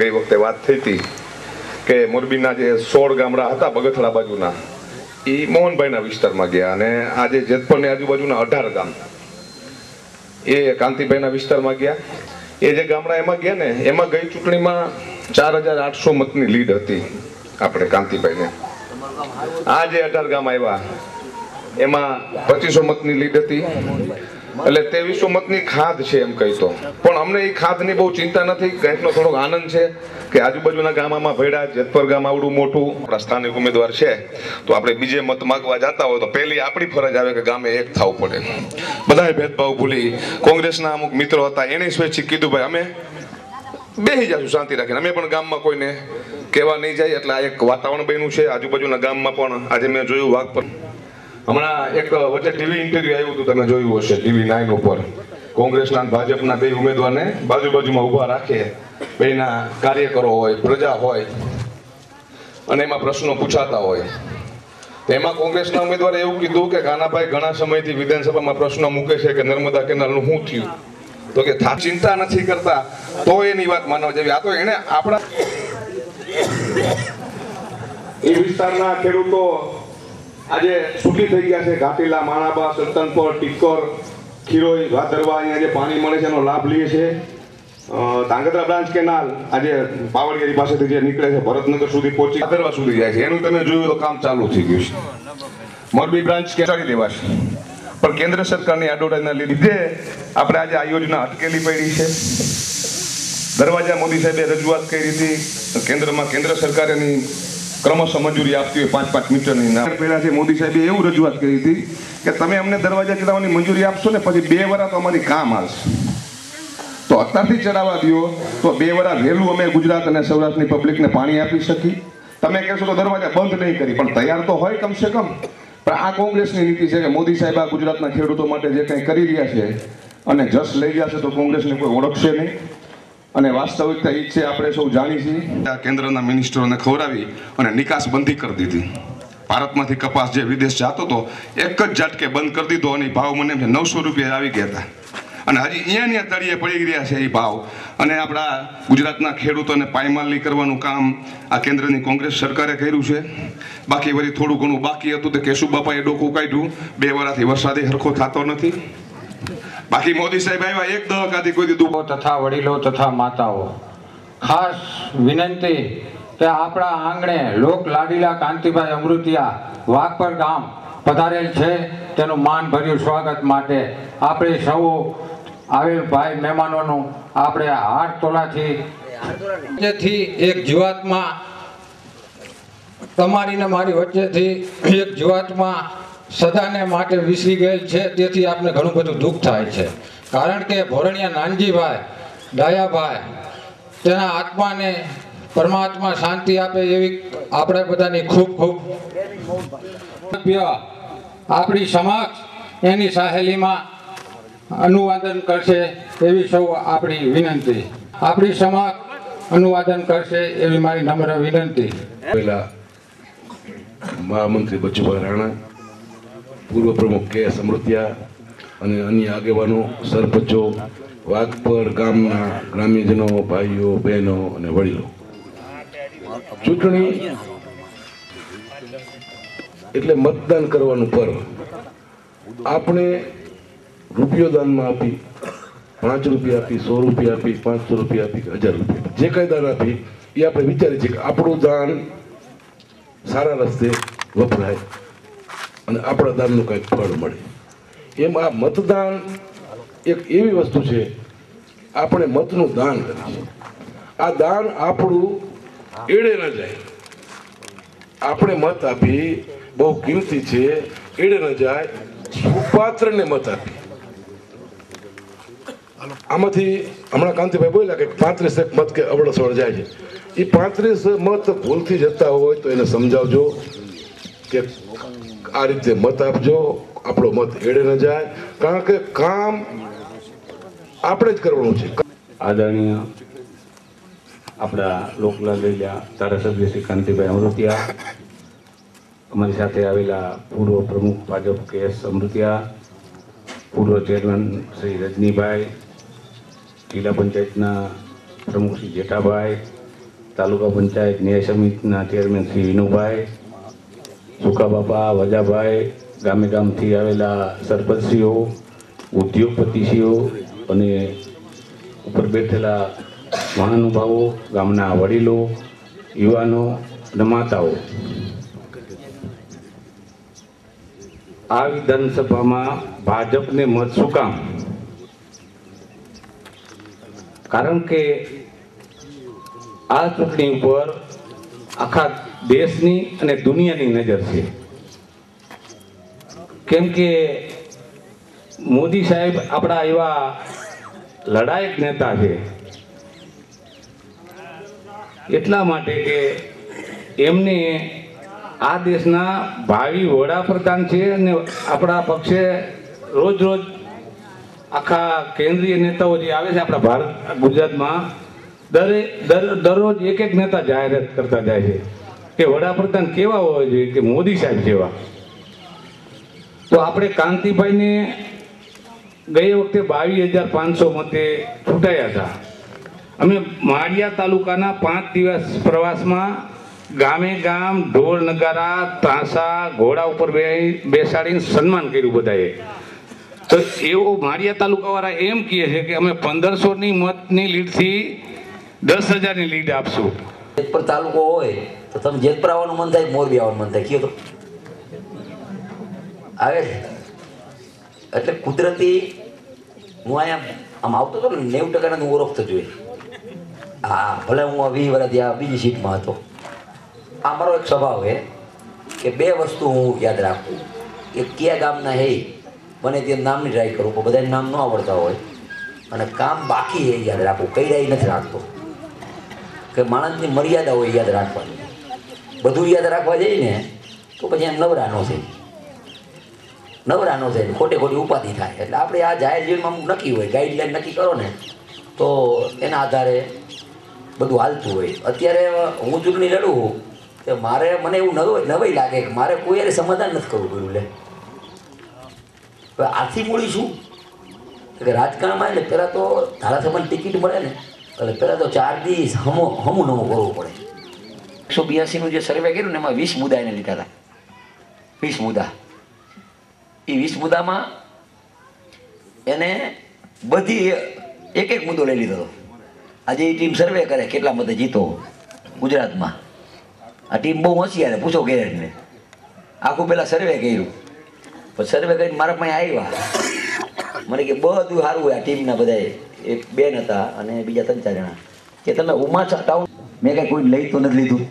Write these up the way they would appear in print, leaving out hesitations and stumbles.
ગઈ વખતે વાત થઈ હતી કે મોરબીના જે 16 ગામડા હતા બગથડા બાજુના એ મોહનભાઈના વિસ્તારમાં ગયા અને આજે જેતપરની આજુબાજુના 18 ગામ એ કાંતિભાઈના વિસ્તારમાં ગયા. એ જે ગામડા એમાં ગયા ને એમાં ગઈ ચૂંટણીમાં 4800 મતની લીડ હતી આપણે કાંતિભાઈને. આ જે 18 ગામ આવ્યા એમાં 2500 મતની લીડ હતી એટલે 2300 મતની ખાધ છે એમ કહીતો. પણ અમને એ ખાધની બહુ ચિંતા નથી, કંઈકનો થોડોક આનંદ છે કે આજુબાજુના ગામમાં ભેડા જેતપર ગામ આવડું મોટું આપણા સ્થાનિક ઉમેદવાર છે તો આપણે બીજે મત માંગવા જતા હોય તો પહેલી આપણી ફરજ આવે કે ગામે એક થવું પડે. બધાએ ભેદભાવ ભૂલી કોંગ્રેસના અમુક મિત્રો હતા એને સ્વૈચ્છિક કીધું ભાઈ અમે બેસી જશું શાંતિ રાખીને, અમે પણ ગામમાં કોઈને કહેવા નહીં જાય. એટલે આ એક વાતાવરણ બન્યું છે આજુબાજુના ગામમાં પણ. આજે મેં જોયું વાઘ પર હમણાં એક વચ્ચે ટીવી ઇન્ટરવ્યુ આવ્યું હતું, તમે જોયું હશે TV 9 ઉપર. કોંગ્રેસના ભાજપના બે ઉમેદવારને બાજુમાં ઊભા રાખે, બેના કાર્યકરો હોય પ્રજા હોય અને એમાં પ્રશ્નો પૂછાતા હોય. એમાં કોંગ્રેસના ઉમેદવારે એવું કીધું કે કાનાભાઈ ઘણા સમયથી વિધાનસભામાં પ્રશ્નો મૂકે છે કે નર્મદા કેનાલનું શું થયું, તો કે ચિંતા નથી કરતા તો એની વાત માનવા જેવી. આ તો એને આપણા એ વિસ્તારના ખેડૂતો આજે છૂટી થઈ ગયા છે. ઘાટીલા, માણાબા, સલ્તનપર, ટીકર, ખીરોઈ, ભાદરવા અહીંયા જે પાણી મળે છે એનો લાભ લે છે. ધાંગધ્રા બ્રાન્ચ કેનાલ આજે પાવડિયારી પાસેથી જે નીકળે છે ભરતનગર સુધી પહોંચી ભાદરવા સુધી જાય છે, એનું તમે જોયું તો કામ ચાલુ થઈ ગયું છે. મોરબી બ્રાન્ચ ચાલી દેવાશે પણ કેન્દ્ર સરકારની આડોડાના લીધે આપણે આજે આ યોજના અટકેલી પડી છે. દરવાજા મોદી સાહેબે રજૂઆત કરી હતી કેન્દ્રમાં, કેન્દ્ર સરકાર એની ક્રમશઃ મંજૂરી આપતી હોય 5-5 મીટરની. પહેલા છે મોદી સાહેબે એવું રજૂઆત કરી હતી કે તમે અમને દરવાજા ચડાવવાની મંજૂરી આપશો ને પછી 2 વર્ષ તો અમારી કામ આવશે. તો અત્યારથી ચડાવવા દો તો 2 વર્ષ વહેલું અમે ગુજરાત અને સૌરાષ્ટ્રની પબ્લિકને પાણી આપી શકી. તમે કહેશો તો દરવાજા બંધ નહીં કરી પણ તૈયાર તો હોય કમસે કમ. પણ આ કોંગ્રેસની નીતિ છે કે મોદી સાહેબ આ ગુજરાતના ખેડૂતો માટે જે કંઈ કરી રહ્યા છે અને જસ લઈ ગયા છે તો કોંગ્રેસને કોઈ ઓળખશે નહીં. અને વાસ્તવિકતા એ છે આપણે સૌ જાણી છીએ. કેન્દ્રના મિનિસ્ટરોને ખવડાવી અને નિકાસ બંધી કરી દીધી. ભારતમાંથી કપાસ જે વિદેશ જતો હતો એક જ ઝટકે બંધ કરી દીધો અને ભાવ મને 900 રૂપિયા આવી ગયા હતા અને હજી અહીંયા તળિયે પડી રહ્યા છે એ ભાવ. અને આપણા ગુજરાતના ખેડૂતોને પાયમાલી કરવાનું કામ આ કેન્દ્રની કોંગ્રેસ સરકારે કર્યું છે. બાકી વળી થોડું ઘણું બાકી હતું તો કેશુ બાપાએ ડોકું કાઢ્યું. 2 વર્ષથી વરસાદે સરખો થતો નથી. બાકી મોદી સાહેબ આવ્યા એક દહકાથી કોઈ દીધું. તથા વડીલો તથા માતાઓ, ખાસ વિનંતી કે આપણા આંગણે લોક લાડીલા કાંતિભાઈ અમૃતિયા વાઘપર ગામ પધારેલ છે, તેનું માનભર્યું સ્વાગત માટે આપણે સૌ આવેલ ભાઈ મહેમાનોનું આપણે હાથ તોલાથી વચ્ચેથી એક જીવાત્મા તમારી ને મારી વચ્ચેથી એક જીવાત્મા સદાને માટે વિસરી ગયેલ છે. તેથી આપણે ઘણું બધું દુઃખ થાય છે. કારણ કે ભોરણિયા નાનજીભાઈ ડાયાભાઈ તેના આત્માને પરમાત્મા શાંતિ આપે એવી આપણે બધાની ખૂબ ખૂબ આપણી સમક્ષ એની સાહેલીમાં અનુવાદન કરશે એવી સૌ આપણી વિનંતી. આપણી સમક્ષ અનુવાદન કરશે એવી મારી નમ્ર વિનંતી. પહેલા મહામંત્રી બચુભાઈ રાણા, પૂર્વ પ્રમુખ KS અમૃતિયા અને અન્ય આગેવાનો, સરપંચો, વાઘપર ગામના ગ્રામ્યજનો, ભાઈઓ બહેનો અને વડીલો. ચૂંટણી એટલે મતદાન કરવાનું પર્વ. આપણે રૂપિયો દાનમાં આપી, 5 રૂપિયા આપી, 100 રૂપિયા આપી, 500 રૂપિયા આપી, 1000 રૂપિયા જે કઈ દાન આપી એ આપણે વિચારીએ છીએ કે આપણું દાન સારા રસ્તે વપરાય અને આપણા દાનનું કંઈક ફળ મળે. એમ આ મતદાન એક એવી વસ્તુ છે, આપણે મતનું દાન કરીએ. આ દાન આપણું એળે ન જાય. આપણે મત આપી બહુ કિંમતી છે, એળે ન જાય. સુપાત્રને મત આપી આમાંથી હમણાં કાંતિભાઈ બોલ્યા કે 35 મત કે અવળસવળ જાય છે. એ 35 મત ભૂલથી જતા હોય તો એને સમજાવજો કે આ રીતે મત આપજો, આપણો મત એળે ન જાય. કારણ કે કામ આપણે જ કરવાનું છે. આદરણીય આપણા લોકલાડીલા ધારાસભ્ય શ્રી કાંતિભાઈ અમૃતિયા, અમારી સાથે આવેલા પૂર્વ પ્રમુખ ભાજપ KS અમૃતિયા, પૂર્વ ચેરમેન શ્રી રજનીભાઈ, જિલ્લા પંચાયતના પ્રમુખ શ્રી જેઠાભાઈ, તાલુકા પંચાયત ન્યાય સમિતિના ચેરમેન શ્રી વિનુભાઈ, સુકાબાપા, વજાભાઈ, ગામે ગામથી આવેલા સરપંચશ્રીઓ, ઉદ્યોગપતિશ્રીઓ અને ઉપર બેઠેલા મહાનુભાવો, ગામના વડીલો, યુવાનો અને માતાઓ, આ વિધાનસભામાં ભાજપને મત શું કામ? કારણ કે આ ચૂંટણી ઉપર આખા દેશની અને દુનિયાની નજર છે. કેમ કે મોદી સાહેબ આપણા એવા લડાયક નેતા છે, એટલા માટે કે એમને આ દેશના ભાવિ વડાપ્રધાન છે અને આપણા પક્ષે રોજ રોજ આખા કેન્દ્રીય નેતાઓ જે આવે છે આપણા ભારત ગુજરાતમાં દરરોજ એક એક નેતા જાહેરાત કરતા જાય છે કે વડાપ્રધાન કેવા હોવા જોઈએ, કે મોદી સાહેબ જેવા. તો આપણે કાંતિભાઈને ગઈ વખતે 22,500 મતે ચૂંટાયા હતા. અમે માળિયા તાલુકાના 5 દિવસ પ્રવાસમાં ગામે ગામ ઢોલ નગારા ત્રાંસા ઘોડા ઉપર બેસાડીને સન્માન કર્યું બધાએ. તો એવો માળિયા તાલુકાવાળા એમ કહે છે કે અમે 1500ની મતની લીડથી 10,000ની લીડ આપશું. જેતપુર તાલુકો હોય તો તમે જેતપુર આવવાનું મન થાય, મોરબી આવવાનું મન થાય, કયો તો આવે છે. એટલે કુદરતી હું અહીંયા આમ આવતો હતો ને 90% હું ઓળખતો જોઈએ. હા, ભલે હું 20 વર્ષથી આ બીજી સીટમાં હતો. આ મારો એક સ્વભાવ છે કે 2 વસ્તુ હું યાદ રાખું, કે કયા ગામના હે બને તે નામની ટ્રાય કરું, પણ બધાને નામ ન આવડતા હોય, અને કામ બાકી એ યાદ રાખવું. કઈ રાય નથી રાખતો, કે માણસની મર્યાદા હોય યાદ રાખવાની. બધું યાદ રાખવા જઈએ ને તો પછી એમ નવરા ન થાય, ખોટે ખોટી ઉપાધિ થાય. એટલે આપણે આ જાહેર જીવનમાં અમુક નક્કી હોય, ગાઈડલાઈન નક્કી કરો ને તો એના આધારે બધું હાલતું હોય. અત્યારે હું ચૂંટણી લડું કે મને એવું નવાઈ લાગે કે મારે કોઈ એને સમાધાન નથી કરવું પડ્યું. લે હવે આથી મૂળી શું કે રાજકારણમાં એટલે પહેલાં તો ધારાસભાની ટિકિટ મળે ને એટલે પહેલાં તો 4 દિવસ હમું નમું કરવું પડે. 182નું જે સર્વે કર્યું ને એમાં 20 મુદ્દા એને લીધા હતા. 20 મુદ્દા. એ 20 મુદ્દામાં એને બધી એક મુદ્દો લઈ લીધો હતો. આજે એ ટીમ સર્વે કરે કેટલા મતે જીતો ગુજરાતમાં. આ ટીમ બહુ હોશિયાર, પૂછો ગેરેટને. આખું પહેલાં સર્વે કર્યું, પછી સર્વે કરીને મારા પાસે આવ્યા, મને કે બધું સારું હોય. આ ટીમના બધાએ એક બેન હતા અને બીજા 3-4 જણા કે તમે ઉમાછા ટાઉન, મેં કાંઈ કોઈ લઈ તો નથી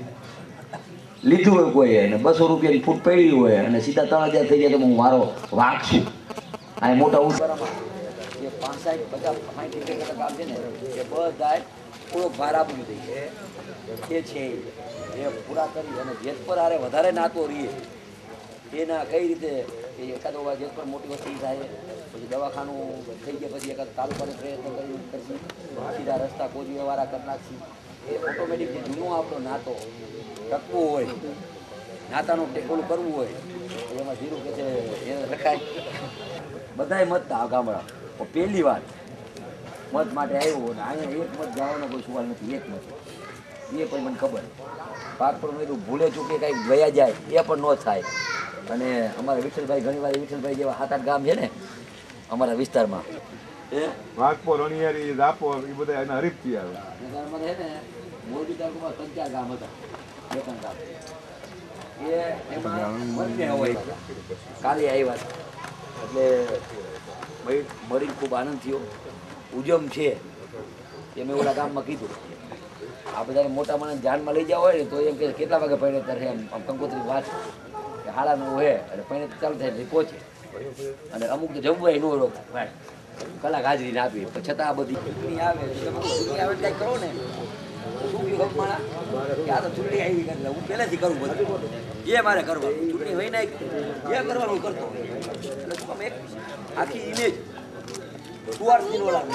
લીધું હોય કોઈ, અને 200 રૂપિયાની ફૂટ પડી હોય અને સીધા 3,000 થઈ જાય તો હું મારો વાંક છું. આ મોટા ઉતારામાં 65-50 કામ છે ને એ બધા થોડોક ભાર આપ્યું થઈ એ છે એ પૂરા કરી. અને જેતપર હારે વધારે નાતો રહીએ એના કઈ રીતે એકાદો જેતપર મોટી વસ્તી થાય, પછી દવાખાનું થઈ ગયા, પછી એકાદ તાલુકાનો પ્રયત્ન કરી કરશું, સીધા રસ્તા કોજીવાળા કરી નાખશું. એ ઓટોમેટિક જે જૂનો આપણો નાતો ટકવું હોય, નાતાનું ટેકોલું કરવું હોય એમાં જીરું કે છે એ રખાય. બધાય મત ગામડા પહેલી વાર મત માટે આવ્યો ને અહીંયા એક મત જવાનો કોઈ સવાલ નથી. એક મત એ પણ મને ખબર પાક પર મેં ભૂલે ચૂકે કાંઈક ગયા જાય એ પણ ન થાય. અને અમારા વિઠ્ઠલભાઈ ઘણીવાર વિઠ્ઠલભાઈ જેવા 7-8 ગામ છે ને અમારા વિસ્તારમાં, વાઘપોર, અણિયારી, રાપોર, એ બધા એના હરીફથી આવે. અમારે છે ને મોરબી તાલુકામાં 3-4 ગામ હતા, 2-3 ગામ એ એમાં મતને હોય. કાલે આવ્યા એટલે મળીને ખૂબ આનંદ થયો. ઉજમ છે એ મેં ઓલા ગામમાં કીધું આ બધાને મોટા માણસ જાનમાં લઈ જવા હોય ને તો એમ કે કેટલા વાગે પૈણે ત્યારે આમ કંકોત્રી વાત કે 9:30 હોય એટલે પૈણે ચાલુ થાય એટલે પહોંચે. અને અમુક તો જમવાય ન રોક કલાક હાજરીને આપી, પણ છતાં આ બધી ચૂંટણી આવે કંઈક કરો ને શું કહ્યું માણા કે આ તો ચૂંટણી આવી કરી હું પહેલેથી કરું બધું જે મારે કરવા ચૂંટણી હોય ને જે કરવાનું કરતો એટલે એક આખી ઇમેજ સુવારથી નો લાગે.